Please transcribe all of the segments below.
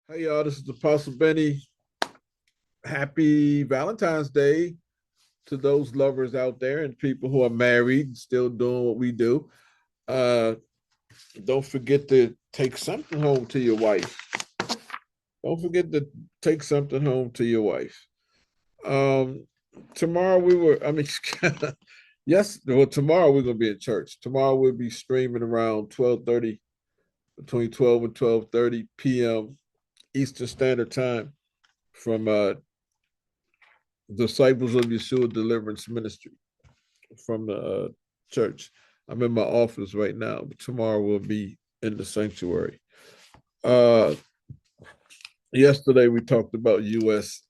Hey y'all, this is Apostle Benny. Happy Valentine's Day to those lovers out there and people who are married, still doing what we do. Uh, don't forget to take something home to your wife. Don't forget to take something home to your wife. Um, tomorrow we were, I mean, yes, well, tomorrow we're gonna be in church. Tomorrow we'll be streaming around 12:30, between 12 and 12:30 p.m. Eastern Standard Time from Disciples of Yeshua Deliverance Ministry from the church. I'm in my office right now, but tomorrow we'll be in the sanctuary. Uh, Yesterday we talked about USAID,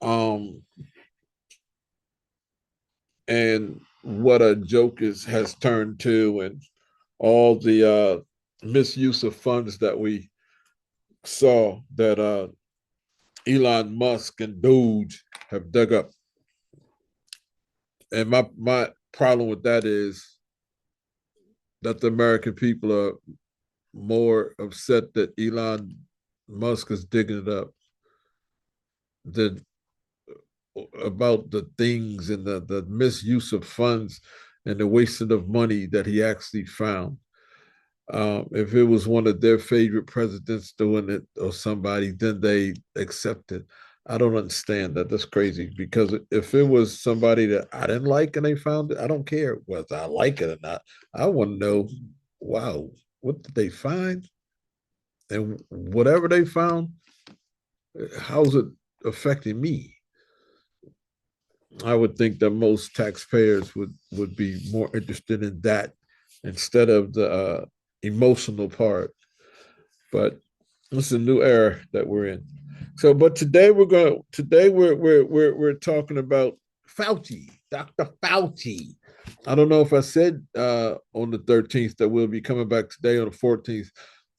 um, and what a joke has turned to, and all the misuse of funds that we saw that Elon Musk and Doge have dug up. And my problem with that is that the American people are more upset that Elon Musk is digging it up than about the things and the misuse of funds and the wasting of money that he actually found. If it was one of their favorite presidents doing it or somebody, then they accept it. I don't understand that. That's crazy because if it was somebody that I didn't like and they found it, I don't care whether I like it or not. I want to know, wow, what did they find? And whatever they found, how's it affecting me? I would think that most taxpayers would be more interested in that instead of the emotional part. But it's a new era that we're in. So, but today we're talking about Fauci, Dr. Fauci. I don't know if I said on the 13th that we'll be coming back today on the 14th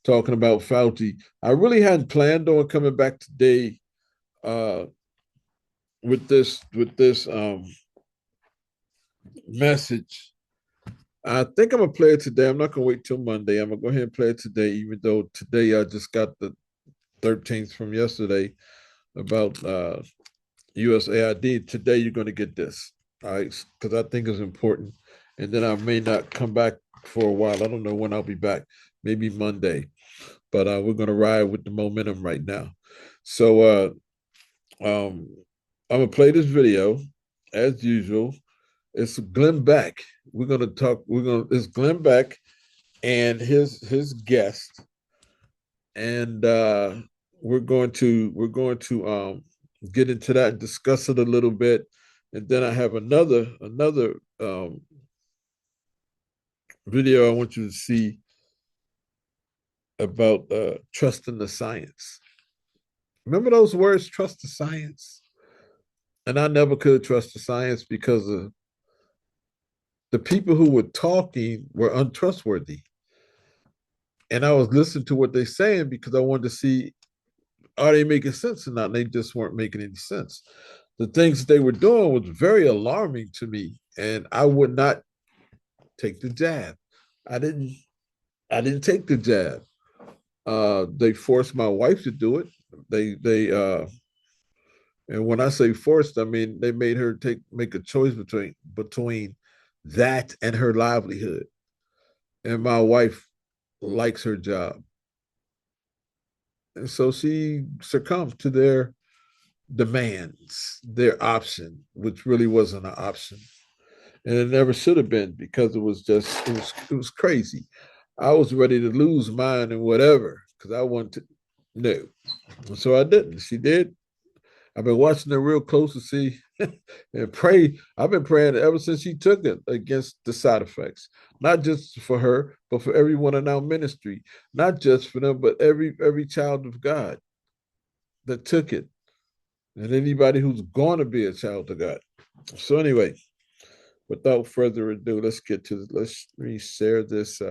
talking about Fauci. I really hadn't planned on coming back today uh, with this message. I think I'm gonna play it today. I'm not gonna wait till Monday. I'm gonna go ahead and play it today, even though today I just got the 13th from yesterday about USAID. Today you're gonna get this, all right? Because I think it's important, and then I may not come back for a while. I don't know when I'll be back. Maybe Monday, but we're gonna ride with the momentum right now. So I'm gonna play this video as usual. It's Glenn Beck. We're gonna talk. It's Glenn Beck and his guest, and we're going to get into that and discuss it a little bit, and then I have another video I want you to see about trust in the science. Remember those words, trust the science? And I never could trust the science because the people who were talking were untrustworthy. And I was listening to what they're saying because I wanted to see, are they making sense or not? And they just weren't making any sense. The things they were doing was very alarming to me, and I would not take the jab. I didn't. I didn't take the jab. They forced my wife to do it. They and when I say forced, I mean they made her make a choice between that and her livelihood. And my wife likes her job, and so she succumbed to their demands, their option, which really wasn't an option. And it never should have been because it was crazy. I was ready to lose mine and whatever because I wanted to no. So I didn't. She did. I've been watching her real close to see and pray. I've been praying ever since she took it against the side effects, not just for her, but for everyone in our ministry, not just for them, but every child of God that took it, and anybody who's going to be a child of God. So anyway, without further ado, let's share this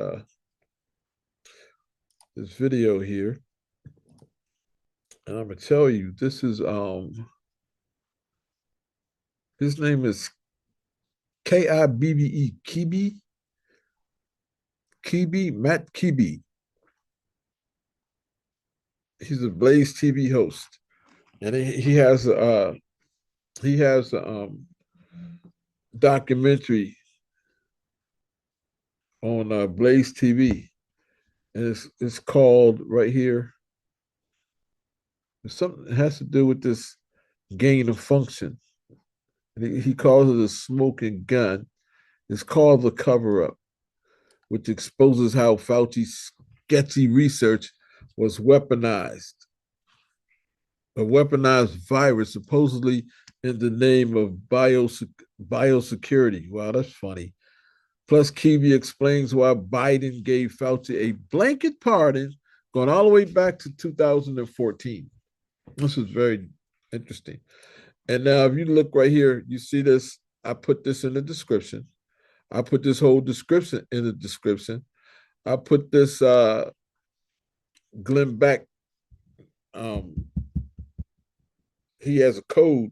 video here. And I'm gonna tell you, this is his name is Kibbe, Kibbe, Matt Kibbe. He's a Blaze TV host, and he has a documentary on Blaze TV, and it's called right here. It's something that has to do with this gain of function. And he calls it a smoking gun. It's called the Coverup, which exposes how Fauci's sketchy research was weaponized. A weaponized virus, supposedly in the name of biosecurity. Wow, that's funny. Plus, Kibbe explains why Biden gave Fauci a blanket pardon going all the way back to 2014. This is very interesting. And now, if you look right here, you see this. I put this in the description. I put this whole description in the description. I put this Glenn Beck. He has a code,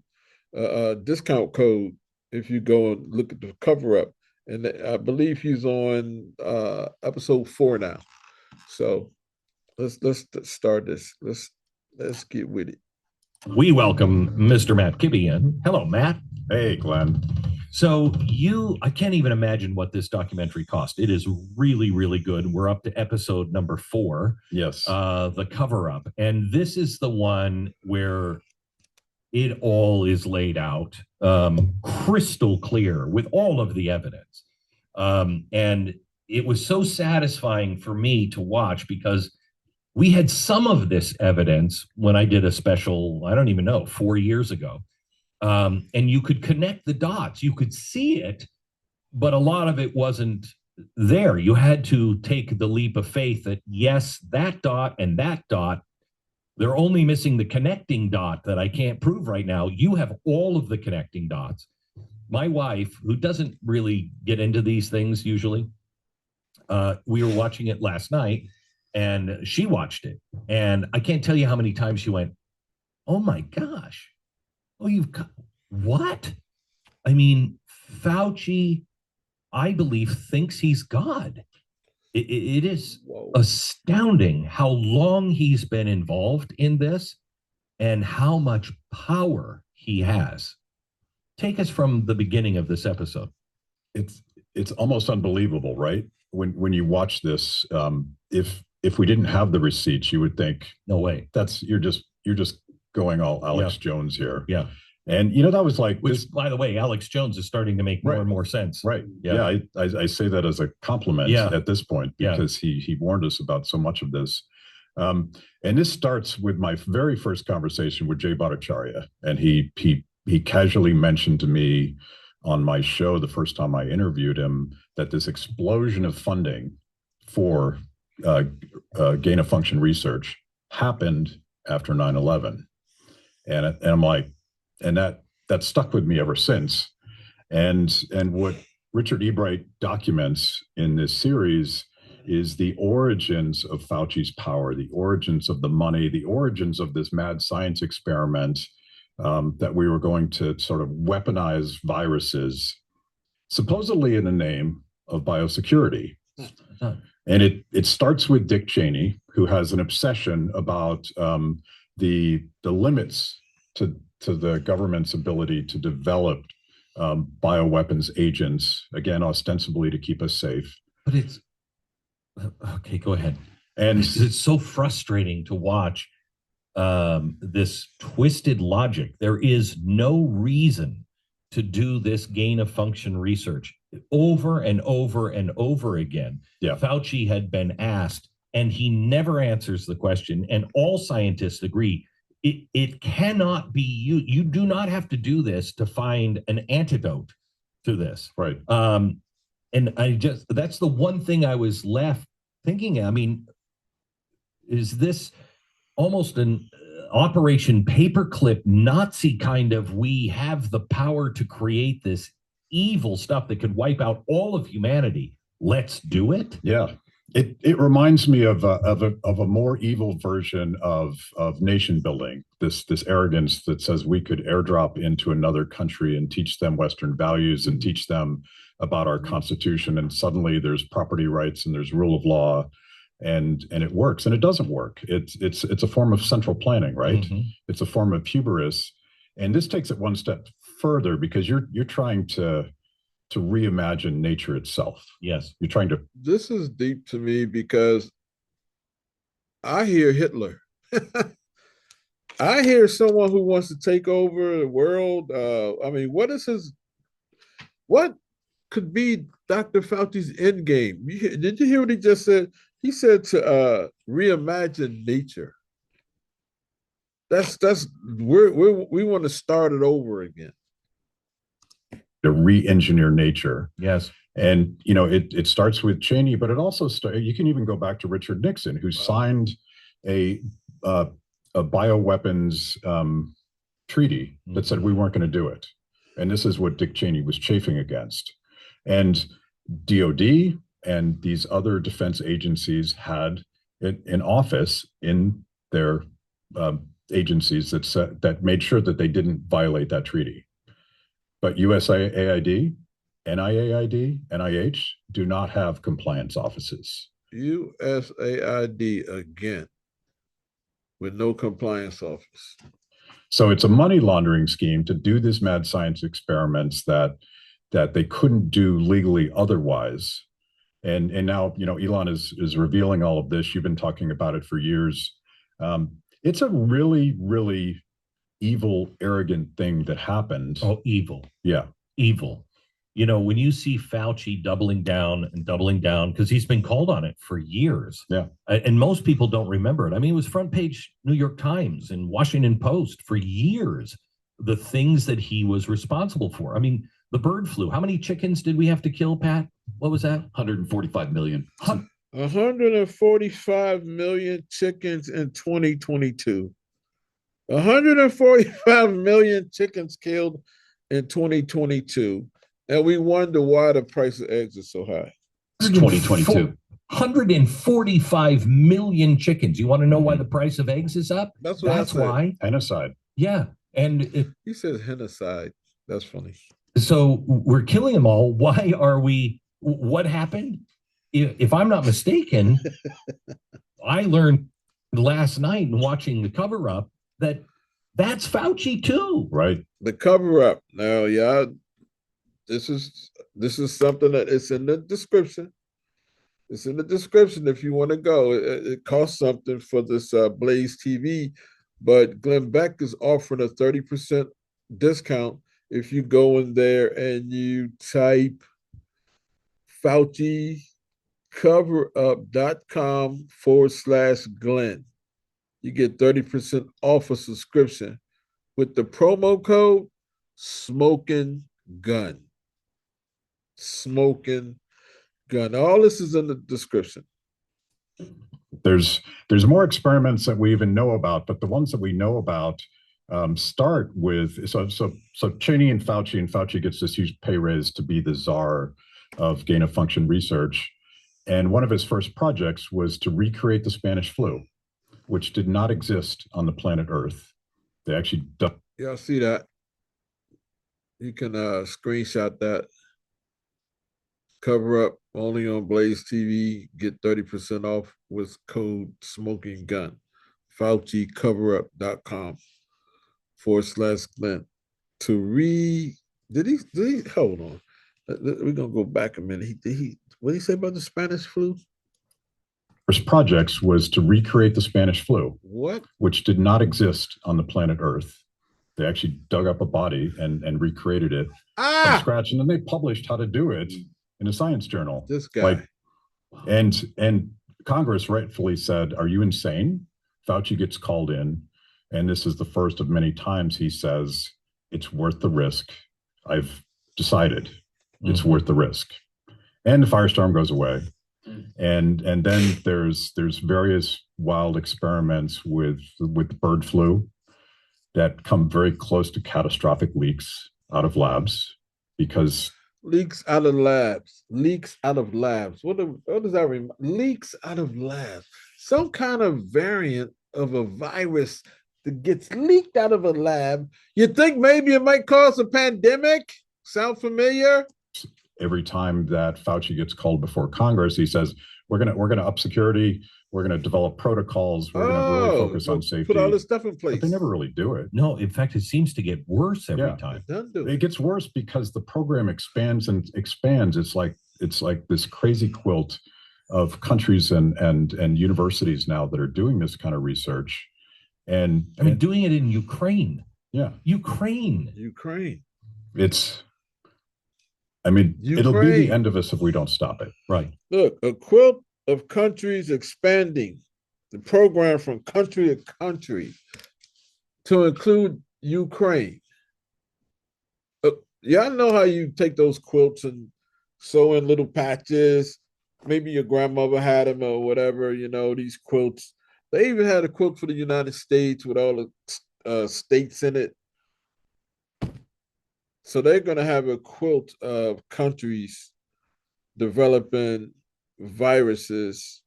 discount code. If you go and look at the Coverup, and I believe he's on episode 4 now. So let's start this. Let's get with it. We welcome Mr. Matt Kibbe in. Hello, Matt. Hey, Glenn. So I can't even imagine what this documentary cost. It is really, really good. We're up to episode number 4. Yes. The Coverup. And this is the one where it all is laid out crystal clear with all of the evidence. And it was so satisfying for me to watch because we had some of this evidence when I did a special, I don't even know, 4 years ago. And you could connect the dots. You could see it, but a lot of it wasn't there. You had to take the leap of faith that, yes, that dot and that dot, they're only missing the connecting dot that I can't prove right now. You have all of the connecting dots. My wife, who doesn't really get into these things usually, we were watching it last night, and she watched it. And I can't tell you how many times she went, oh my gosh. Oh, you've got what? I mean, Fauci, I believe, thinks he's God. It is astounding how long he's been involved in this and how much power he has. Take us from the beginning of this episode. It's almost unbelievable, right? When you watch this, if we didn't have the receipts, you would think, no way. You're just going all Alex Jones here. Yeah. And that was like, which, by the way, Alex Jones is starting to make more and more sense. Right. Yeah. I say that as a compliment at this point, because he warned us about so much of this. And this starts with my very first conversation with Jay Bhattacharya. And he casually mentioned to me on my show the first time I interviewed him that this explosion of funding for gain of function research happened after 9/11. And I'm like, and that stuck with me ever since. And what Richard Ebright documents in this series is the origins of Fauci's power, the origins of the money, the origins of this mad science experiment that we were going to sort of weaponize viruses, supposedly in the name of biosecurity. And it starts with Dick Cheney, who has an obsession about the limits to the government's ability to develop bioweapons agents, again, ostensibly to keep us safe. But it's okay. Go ahead. And it's so frustrating to watch this twisted logic. There is no reason to do this gain of function research over and over and over again. Yeah. Fauci had been asked, and he never answers the question. And all scientists agree it cannot be you. You do not have to do this to find an antidote to this. Right. And that's the one thing I was left thinking. I mean, is this almost an Operation Paperclip Nazi kind of, we have the power to create this evil stuff that could wipe out all of humanity. Let's do it. Yeah. It reminds me of a more evil version of nation building, this arrogance that says we could airdrop into another country and teach them Western values and teach them about our Constitution, and suddenly there's property rights and there's rule of law. and it works, and it doesn't work. It's a form of central planning, right? It's a form of hubris, and this takes it one step further because you're trying to reimagine nature itself. Yes, you're trying to. This is deep to me because I hear Hitler. I hear someone who wants to take over the world. I mean, what could be Dr. Fauci's end game? Did you hear what he just said? He said to reimagine nature. We want to start it over again. To re-engineer nature. Yes. And it starts with Cheney, but it also you can even go back to Richard Nixon, who signed a bioweapons treaty that said we weren't going to do it. And this is what Dick Cheney was chafing against. And DOD and these other defense agencies had an office in their agencies that made sure that they didn't violate that treaty. But USAID, NIAID, NIH do not have compliance offices. USAID again, with no compliance office. So it's a money laundering scheme to do this mad science experiments that they couldn't do legally otherwise. And now, Elon is revealing all of this. You've been talking about it for years. It's a really, really evil, arrogant thing that happened. Oh, evil. Yeah. Evil. When you see Fauci doubling down, because he's been called on it for years. Yeah. And most people don't remember it. I mean, it was front page New York Times and Washington Post for years, the things that he was responsible for. I mean, the bird flu. How many chickens did we have to kill, Pat? What was that? 145 million. 145 million chickens in 2022. 145 million chickens killed in 2022. And we wonder why the price of eggs is so high. It's 2022. 145 million chickens. You want to know why the price of eggs is up? That's why. Genocide. Yeah. And he says genocide. That's funny. So we're killing them all. Why are we? What happened? If I'm not mistaken, I learned last night in watching the Coverup that's Fauci too. Right. The Coverup. Now, yeah, this is something that it's in the description. It's in the description if you want to go. It costs something for this BlazeTV, but Glenn Beck is offering a 30% discount if you go in there and you type Fauci coverup.com/Glenn. You get 30% off a subscription with the promo code Smoking Gun. Smoking Gun. All this is in the description. There's more experiments that we even know about, but the ones that we know about start with so Cheney and Fauci gets this huge pay raise to be the czar of gain of function research, and one of his first projects was to recreate the Spanish flu, which did not exist on the planet Earth. They actually y'all see that? You can screenshot that. Coverup only on BlazeTV. Get 30% off with code Smoking Gun. Fauci coverup.com/Glenn. Did he hold on? We're gonna go back a minute. What did he say about the Spanish flu? First projects was to recreate the Spanish flu. What? Which did not exist on the planet Earth. They actually dug up a body and recreated it from scratch, and then they published how to do it in a science journal. This guy. And Congress rightfully said, "Are you insane?" Fauci gets called in, and this is the first of many times he says, "It's worth the risk. I've decided it's worth the risk." And the firestorm goes away. And then there's various wild experiments with bird flu that come very close to catastrophic leaks out of labs, because leaks out of labs. What does that mean? Leaks out of labs. Some kind of variant of a virus that gets leaked out of a lab. You think maybe it might cause a pandemic? Sound familiar? Every time that Fauci gets called before Congress, he says, we're gonna up security. We're gonna develop protocols. We're gonna really focus on safety. Put all this stuff in place. But they never really do it. No, in fact, it seems to get worse every time. It gets worse because the program expands and expands. It's like this crazy quilt of countries and universities now that are doing this kind of research. And I mean, doing it in Ukraine. Yeah. Ukraine. It'll be the end of us if we don't stop it. Right. Look, a quilt of countries expanding the program from country to country to include Ukraine. Y'all know how you take those quilts and sew in little patches. Maybe your grandmother had them or whatever, these quilts. They even had a quilt for the United States with all the states in it. So they're going to have a quilt of countries developing viruses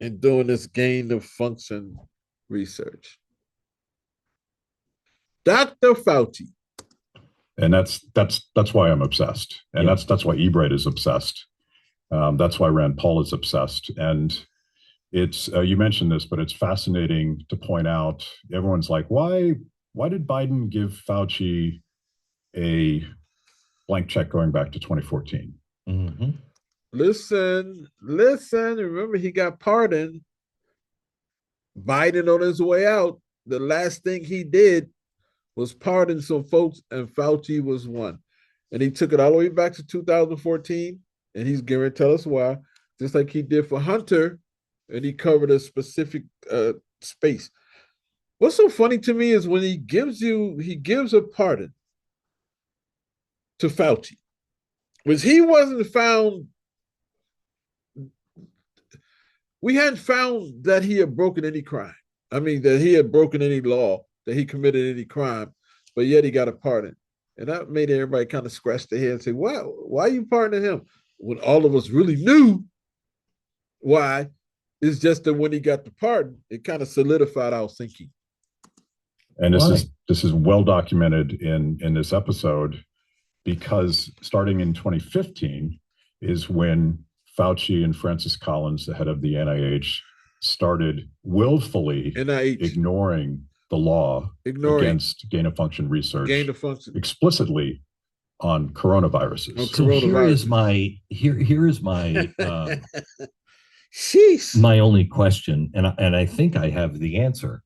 and doing this gain of function research. Dr. Fauci. And that's why I'm obsessed. And that's why eBright is obsessed. That's why Rand Paul is obsessed. And it's you mentioned this, but it's fascinating to point out. Everyone's like, why did Biden give Fauci a blank check going back to 2014? Mm-hmm. Listen. Remember, he got pardoned. Biden on his way out, the last thing he did was pardon some folks, and Fauci was one. And he took it all the way back to 2014, and he's going to tell us why, just like he did for Hunter, and he covered a specific space. What's so funny to me is when he gives a pardon to Fauci, was he wasn't found, we hadn't found that he had broken any crime. I mean, that he had broken any law, that he committed any crime, but yet he got a pardon. And that made everybody kind of scratch their head and say, wow, why are you pardoning him? When all of us really knew why. It's just that when he got the pardon, it kind of solidified our thinking. And this is well documented in this episode, because starting in 2015 is when Fauci and Francis Collins, the head of the NIH, started willfully ignoring the law against gain-of-function research, explicitly on coronaviruses. So here is my my only question, and I think I have the answer.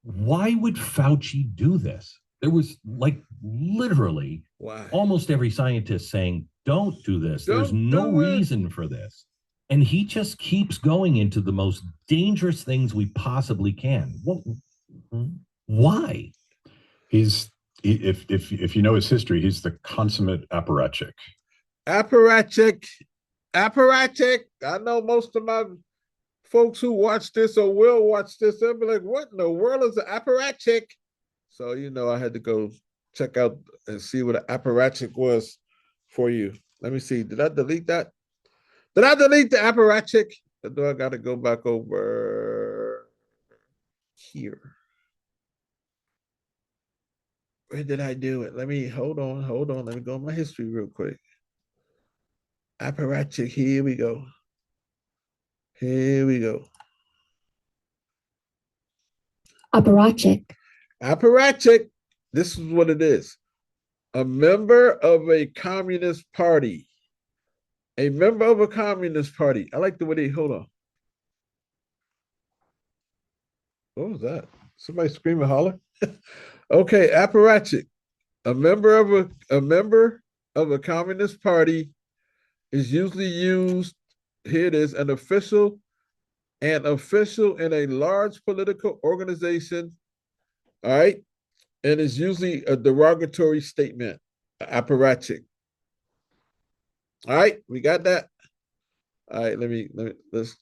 Why would Fauci do this? There was literally almost every scientist saying, don't do this. There's no reason for this. And he just keeps going into the most dangerous things we possibly can. Why? If you know his history, he's the consummate apparatchik. Apparatchik. I know most of my folks who watch this or will watch this, they'll be like, what in the world is an apparatchik? So, I had to go check out and see what an apparatchik was for you. Let me see. Did I delete that? Did I delete the apparatchik? Or do I got to go back over here? Where did I do it? Hold on. Let me go in my history real quick. Apparatchik, here we go. Apparatchik. This is what it is. A member of a communist party. I like the way they, hold on. What was that? Somebody scream and holler? Okay, apparatchik. A member of a communist party is usually used, here it is, an official in a large political organization, all right? And it's usually a derogatory statement, apparatchik. All right, we got that. All right, let's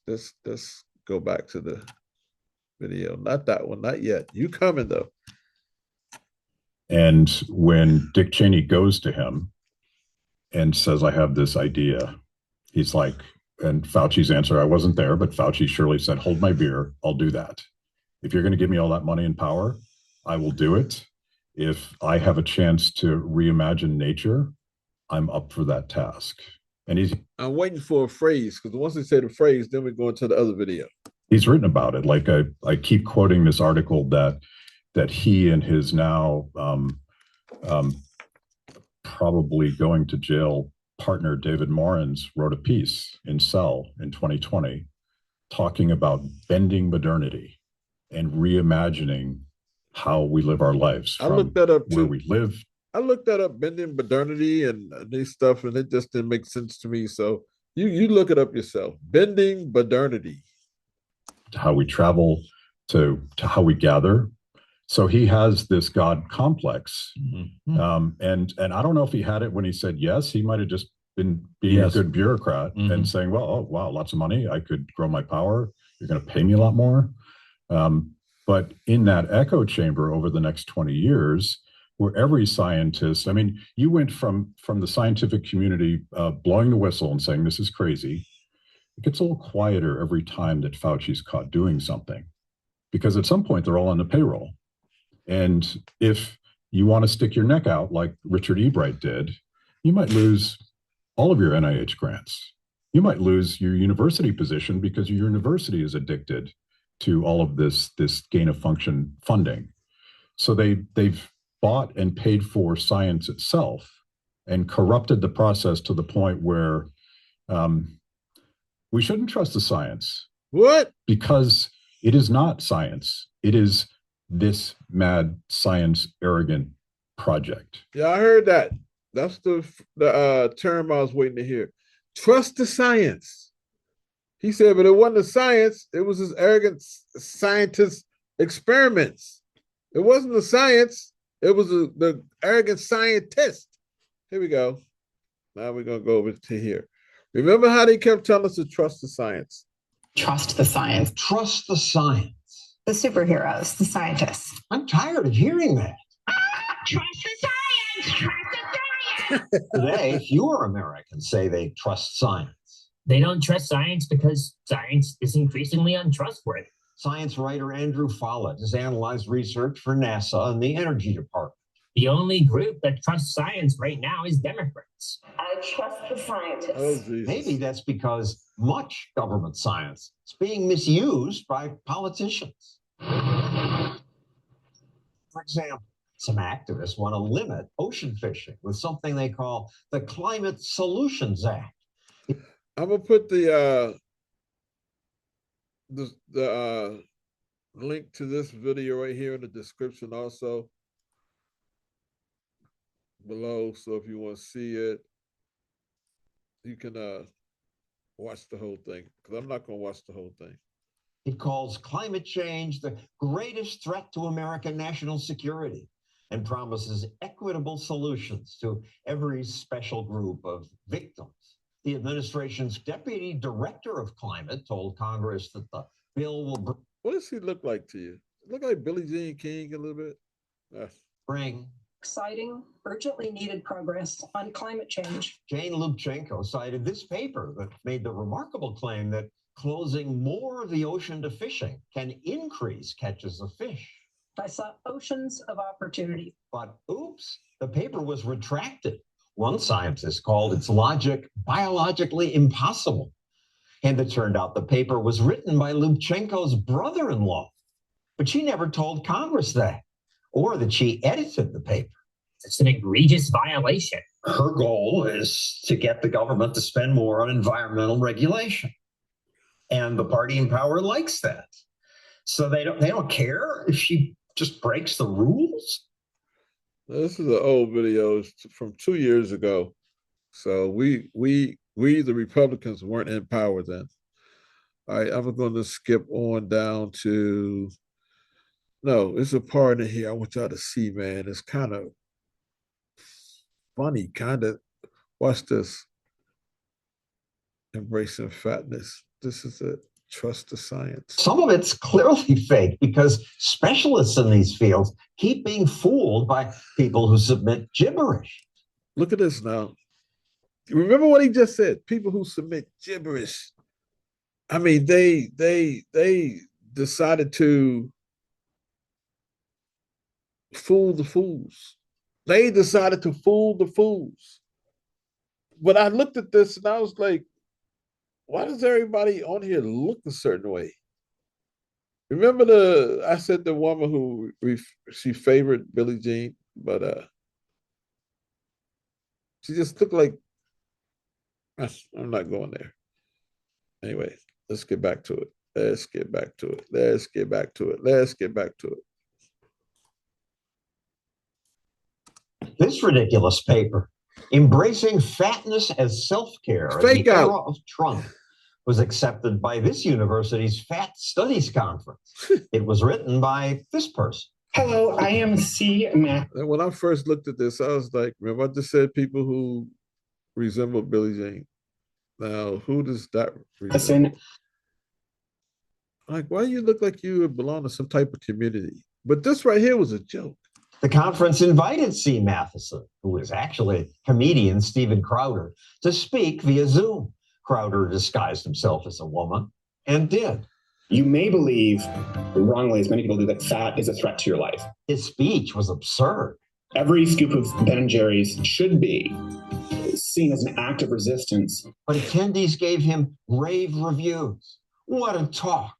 go back to the video. Not that one, not yet. You coming though. And when Dick Cheney goes to him and says, I have this idea, he's like, and Fauci's answer, I wasn't there, but Fauci surely said, hold my beer, I'll do that. If you're going to give me all that money and power, I will do it. If I have a chance to reimagine nature, I'm up for that task. And I'm waiting for a phrase, because once they say the phrase, then we go into the other video. He's written about it. Like I keep quoting this article that he and his now probably going to jail partner David Morans wrote a piece in Cell in 2020 talking about bending modernity and reimagining how we live our lives. I looked that up too. Where we live. I looked that up, bending modernity and these stuff, and it just didn't make sense to me. So you look it up yourself. Bending modernity. How we travel, to how we gather. So he has this God complex. And I don't know if he had it when he said yes. He might have just been being a good bureaucrat and saying, well, oh, wow, lots of money. I could grow my power. You're going to pay me a lot more. But in that echo chamber over the next 20 years, where every scientist, I mean, you went from the scientific community blowing the whistle and saying, this is crazy. It gets a little quieter every time that Fauci's caught doing something, because at some point they're all on the payroll. And if you want to stick your neck out like Richard Ebright did, you might lose all of your NIH grants. You might lose your university position because your university is addicted to all of this gain of function funding. So they've bought and paid for science itself and corrupted the process to the point where we shouldn't trust the science. What? Because it is not science. It is this mad science arrogant project. Yeah, I heard that. That's the term I was waiting to hear. Trust the science. He said, but it wasn't the science. It was his arrogant scientist experiments. It wasn't the science. It was the arrogant scientist. Here we go. Now we're going to go over to here. Remember how they kept telling us to trust the science? Trust the science. Trust the science. The superheroes, the scientists. I'm tired of hearing that. Trust the science. Trust the science. Today, fewer Americans say they trust science. They don't trust science because science is increasingly untrustworthy. Science writer Andrew Follett has analyzed research for NASA and the Energy Department. The only group that trusts science right now is Democrats. I trust the scientists. Oh, Maybe that's because much government science is being misused by politicians. For example, some activists want to limit ocean fishing with something they call the Climate Solutions Act. I'm gonna put the link to this video right here in the description also below. So if you want to see it, you can watch the whole thing, because I'm not gonna watch the whole thing. It calls climate change the greatest threat to American national security and promises equitable solutions to every special group of victims. The administration's deputy director of climate told Congress that the bill will What does he look like to you? Look like Billie Jean King a little bit. bring Exciting, urgently needed progress on climate change. Jane Lubchenco cited this paper that made the remarkable claim that closing more of the ocean to fishing can increase catches of fish. I saw oceans of opportunity. But oops, the paper was retracted. One scientist called its logic biologically impossible. And it turned out the paper was written by Lubchenco's brother-in-law. But she never told Congress that, or that she edited the paper. It's an egregious violation. Her goal is to get the government to spend more on environmental regulation. And the party in power likes that. So they don't care if she just breaks the rules. This is an old video. It's from 2 years ago. So we the Republicans weren't in power then. All right, I'm going to skip on down to, no, it's a part in here I want y'all to see, man. It's kind of funny, kind of. Watch this. Embracing fatness. This is it. Trust the science. Some of it's clearly fake because specialists in these fields keep being fooled by people who submit gibberish. Look at this now. Remember what he just said? People who submit gibberish. I mean, they decided to fool the fools. They decided to fool the fools. but I looked at this and I was like, why does everybody on here look a certain way? Remember I said the woman who she favored Billie Jean, but she just looked like, I'm not going there. Anyway, let's get back to it. Let's get back to it. Let's get back to it. Let's get back to it. This ridiculous paper, Embracing Fatness as Self-Care in the Era of Trump, was accepted by this university's Fat Studies Conference. It was written by this person. Hello, I am C. Matt. When I first looked at this, I was like, remember I just said people who resemble Billie Jean. Now, who does that resemble? Like, why you look like you belong to some type of community? But this right here was a joke. The conference invited C. Matheson, who is actually comedian Steven Crowder, to speak via Zoom. Crowder disguised himself as a woman and did. You may believe, wrongly as many people do, that fat is a threat to your life. His speech was absurd. Every scoop of Ben & Jerry's should be seen as an act of resistance. But attendees gave him rave reviews. What a talk.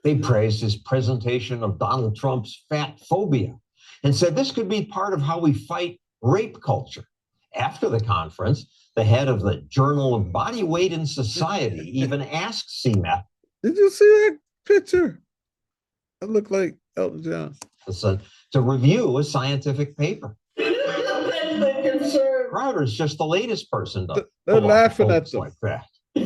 They praised his presentation of Donald Trump's fat phobia and said this could be part of how we fight rape culture. After the conference, the head of the Journal of Body Weight in Society even asked CMAP. Did you see that picture? I look like Elton John. To review a scientific paper. Crowder's just the latest person to they're laughing at them. Like that. I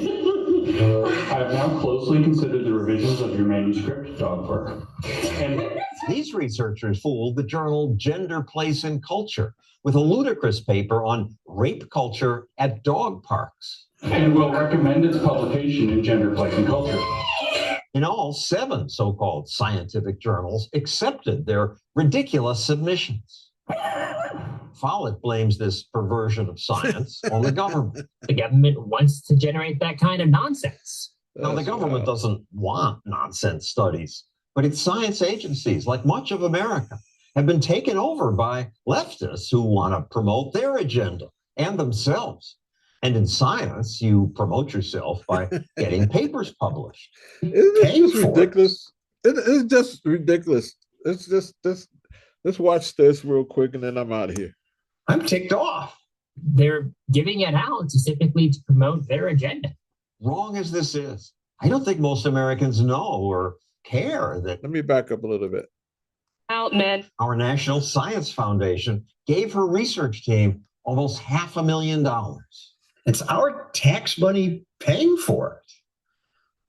have now closely considered the revisions of your manuscript, dog park. And these researchers fooled the journal Gender, Place, and Culture with a ludicrous paper on rape culture at dog parks. And will recommend its publication in Gender, Place, and Culture. In all, 7 so-called scientific journals accepted their ridiculous submissions. Follett blames this perversion of science on the government. The government wants to generate that kind of nonsense. Now, the government doesn't want nonsense studies, but its science agencies, like much of America, have been taken over by leftists who want to promote their agenda and themselves. And in science, you promote yourself by getting papers published. It's just ridiculous. It's just ridiculous. It's just this. Let's watch this real quick, and then I'm out of here. I'm ticked off. They're giving it out specifically to promote their agenda. Wrong as this is, I don't think most Americans know or care that. Let me back up a little bit. Out, Ned. Our National Science Foundation gave her research team almost $500,000. It's our tax money paying for it.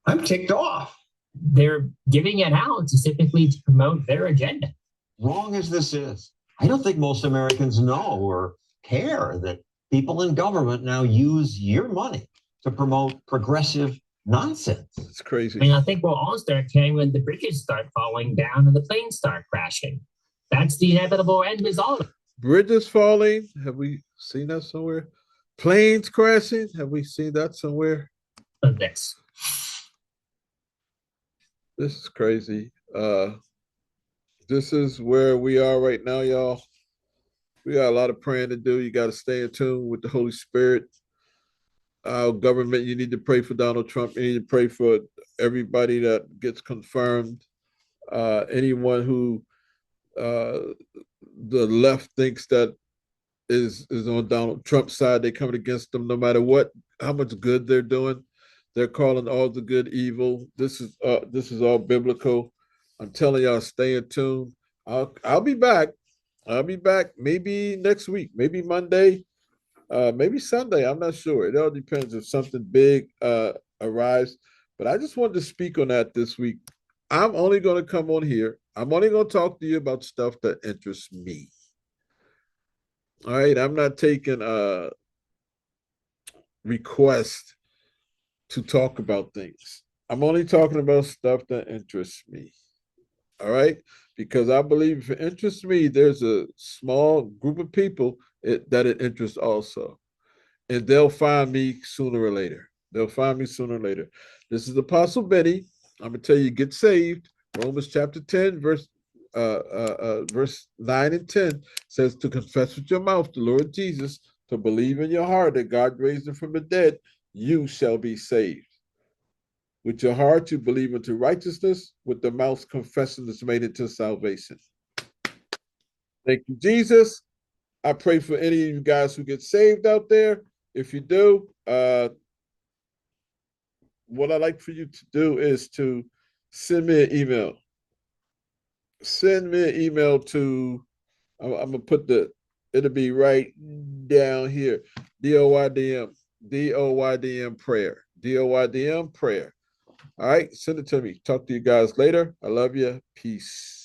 I'm ticked off. They're giving it out specifically to promote their agenda. Wrong as this is, I don't think most Americans know or care that people in government now use your money to promote progressive nonsense. It's crazy. I mean, I think we'll all start caring when the bridges start falling down and the planes start crashing. That's the inevitable end result. Bridges falling. Have we seen that somewhere? Planes crashing. Have we seen that somewhere? This is crazy. This is where we are right now, y'all. We got a lot of praying to do. You got to stay in tune with the Holy Spirit. Our government, you need to pray for Donald Trump. You need to pray for everybody that gets confirmed. Anyone who the left thinks that is on Donald Trump's side, they're coming against them no matter what, how much good they're doing. They're calling all the good evil. This is all biblical. I'm telling y'all, stay in tune. I'll be back. I'll be back maybe next week, maybe Monday, maybe Sunday. I'm not sure. It all depends if something big arrives. But I just wanted to speak on that this week. I'm only going to come on here. I'm only going to talk to you about stuff that interests me. All right. I'm not taking requests to talk about things. I'm only talking about stuff that interests me. All right, because I believe if it interests me, there's a small group of people that it interests also. And they'll find me sooner or later. They'll find me sooner or later. This is Apostle Benny. I'm going to tell you, get saved. Romans chapter 10, verse 9 and 10 says to confess with your mouth the Lord Jesus, to believe in your heart that God raised him from the dead, you shall be saved. With your heart, you believe into righteousness. With the mouth, confession is made into salvation. Thank you, Jesus. I pray for any of you guys who get saved out there. If you do, what I'd like for you to do is to send me an email. Send me an email to, I'm going to put it'll be right down here, DOYDM prayer. DOYDM prayer. All right, send it to me. Talk to you guys later. I love you. Peace.